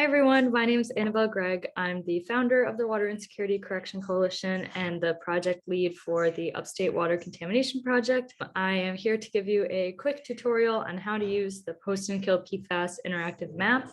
Hi, everyone. My name is Annabelle Gregg. I'm the founder of the Water Insecurity Correction Coalition and the project lead for the Upstate Water Contamination Project. I am here to give you a quick tutorial on how to use the Poestenkill PFAS Interactive Map.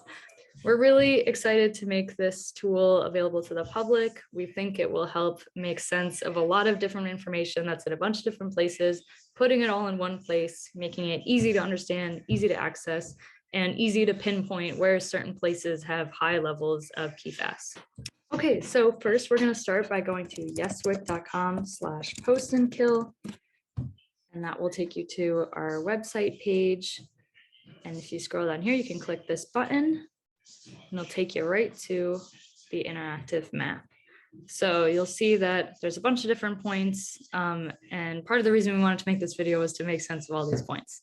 We're really excited to make this tool available to the public. We think it will help make sense of a lot of different information that's in a bunch of different places, putting it all in one place, making it easy to understand, easy to access, and easy to pinpoint where certain places have high levels of PFAS. Okay, so first we're going to start by going to yeswic.com/poestenkill, and that will take you to our website page. And if you scroll down here, you can click this button, and it'll take you right to the interactive map. So you'll see that there's a bunch of different points, and part of the reason we wanted to make this video was to make sense of all these points.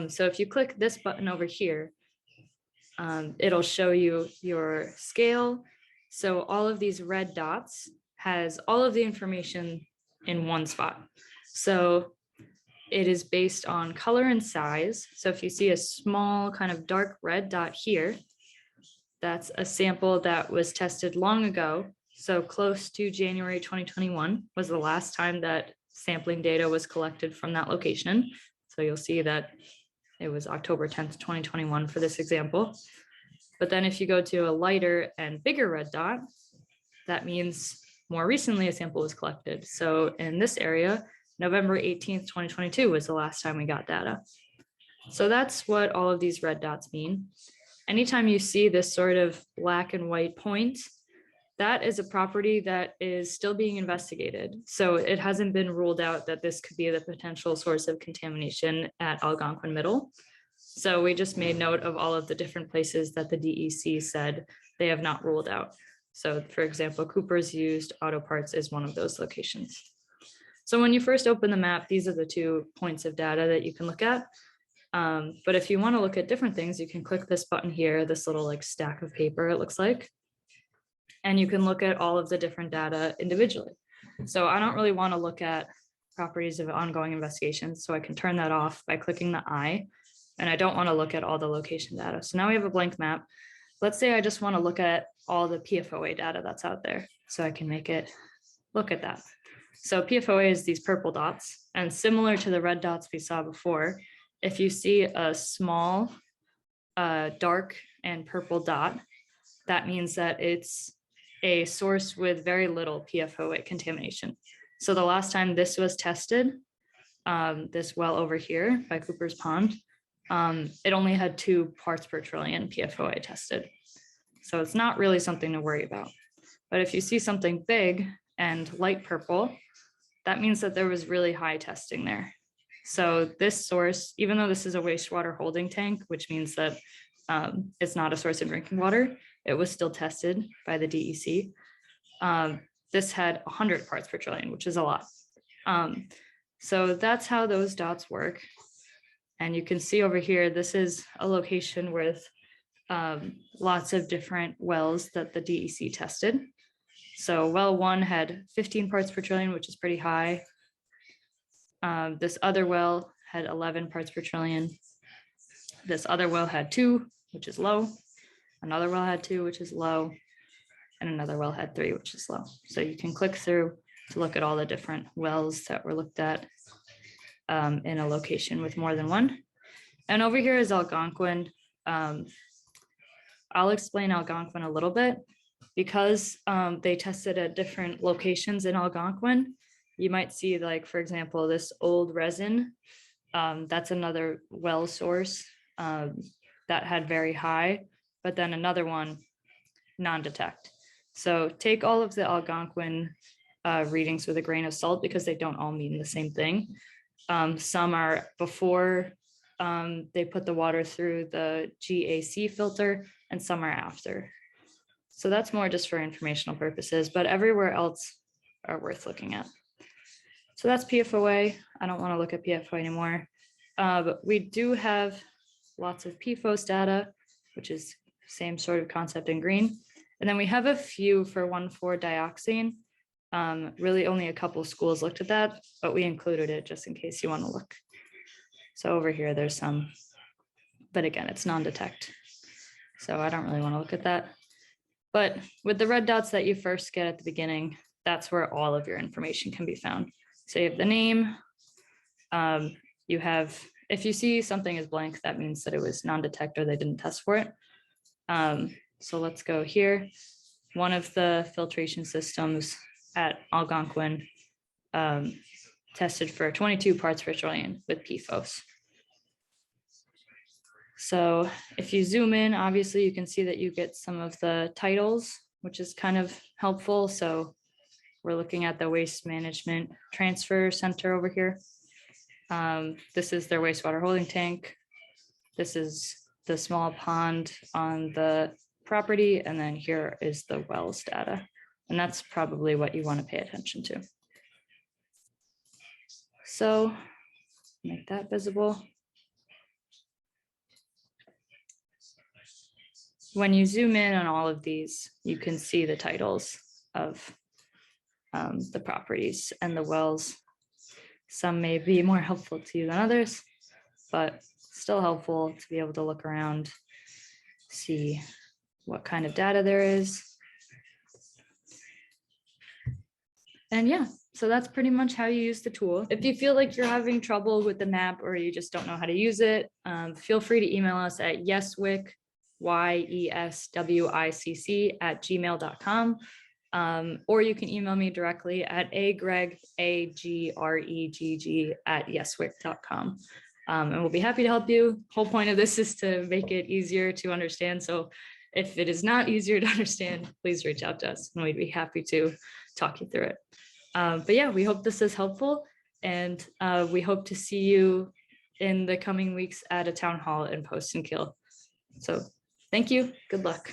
So if you click this button over here, it'll show you your scale. So all of these red dots has all of the information in one spot. So it is based on color and size. So if you see a small kind of dark red dot here, that's a sample that was tested long ago. So close to January 2021 was the last time that sampling data was collected from that location. So you'll see that it was October 10th, 2021 for this example. But then if you go to a lighter and bigger red dot, that means more recently a sample was collected. So in this area, November 18th, 2022 was the last time we got data. So that's what all of these red dots mean. Anytime you see this sort of black and white point, that is a property that is still being investigated. So it hasn't been ruled out that this could be the potential source of contamination at Algonquin Middle. So we just made note of all of the different places that the DEC said they have not ruled out. So for example, Cooper's Used Auto Parts is one of those locations. So when you first open the map, these are the 2 points of data that you can look at. But if you want to look at different things, you can click this button here, this little like stack of paper, it looks like. And you can look at all of the different data individually. So I don't really want to look at properties of ongoing investigations, so I can turn that off by clicking the I, and I don't want to look at all the location data. So now we have a blank map. Let's say I just want to look at all the PFOA data that's out there, so I can make it look at that. So PFOA is these purple dots, and similar to the red dots we saw before, if you see a small dark and purple dot, that means that it's a source with very little PFOA contamination. So the last time this was tested, this well over here by Cooper's Pond, it only had 2 parts per trillion PFOA tested. So it's not really something to worry about. But if you see something big and light purple, that means that there was really high testing there. So this source, even though this is a wastewater holding tank, which means that it's not a source of drinking water, it was still tested by the DEC. This had 100 parts per trillion, which is a lot. So that's how those dots work. And you can see over here, this is a location with lots of different wells that the DEC tested. So well 1 had 15 parts per trillion, which is pretty high. This other well had 11 parts per trillion. This other well had 2, which is low. Another well had 2, which is low. And another well had 3, which is low. So you can click through to look at all the different wells that were looked at in a location with more than 1. And over here is Algonquin. I'll explain Algonquin a little bit. Because they tested at different locations in Algonquin, you might see, like, for example, this old resin. That's another well source that had very high, but then another one, non-detect. So take all of the Algonquin readings with a grain of salt, because they don't all mean the same thing. Some are before they put the water through the GAC filter, and some are after. So that's more just for informational purposes, but everywhere else are worth looking at. So that's PFOA. I don't want to look at PFOA anymore, but we do have lots of PFOS data, which is same sort of concept in green. And then we have a few for 1,4-dioxane. Really only a couple schools looked at that, but we included it just in case you want to look. So over here, there's some, but again, it's non-detect. So I don't really want to look at that. But with the red dots that you first get at the beginning, that's where all of your information can be found. So you have the name. You have, if you see something is blank, that means that it was non-detect or they didn't test for it. So let's go here. One of the filtration systems at Algonquin tested for 22 parts per trillion with PFOS. So if you zoom in, obviously you can see that you get some of the titles, which is kind of helpful. So we're looking at the Waste Management Transfer Center over here. This is their wastewater holding tank. This is the small pond on the property. And then here is the wells data. And that's probably what you want to pay attention to. So make that visible. When you zoom in on all of these, you can see the titles of the properties and the wells. Some may be more helpful to you than others, but still helpful to be able to look around, see what kind of data there is. And yeah, so that's pretty much how you use the tool. If you feel like you're having trouble with the map or you just don't know how to use it, feel free to email us at yeswicc, YESWICC or you can email me directly at agregg, agregg@yeswicc.com. And we'll be happy to help you. Whole point of this is to make it easier to understand. So if it is not easier to understand, please reach out to us and we'd be happy to talk you through it. But yeah, we hope this is helpful, and we hope to see you in the coming weeks at a town hall in Poestenkill. So thank you. Good luck.